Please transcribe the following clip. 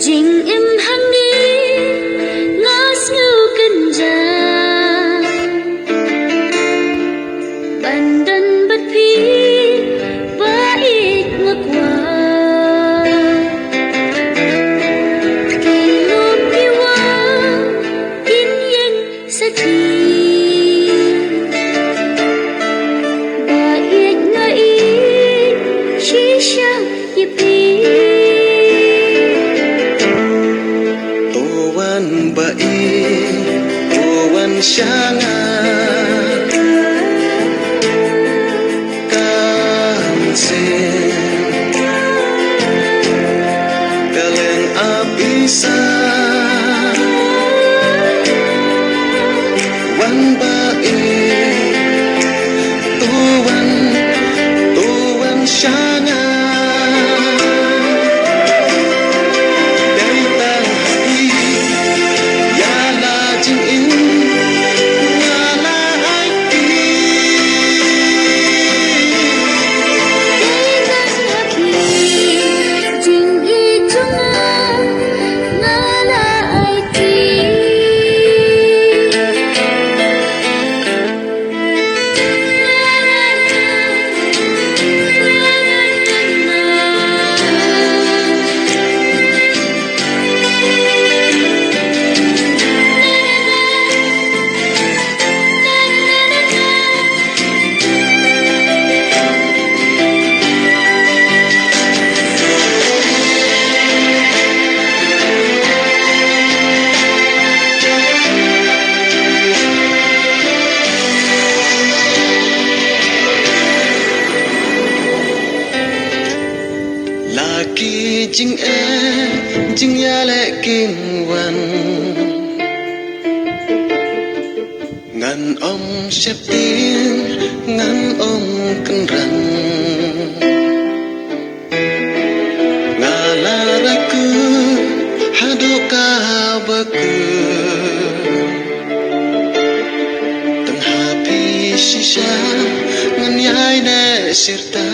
Jing im hang đi ngas ngưu kinh gia ban đơn bất phí và ít ngược qua kỳ luôn yêu in yên sa chi và ít ngây chỉ sao nhịp đi Sanga kansen kaleng abisa wan bae tuan sanga jing jing ya le kin wan ngan om xếp tin ngan om kan ran ngala ra ku hadu ka ba ku tang happy shisha ngan yai ne sirta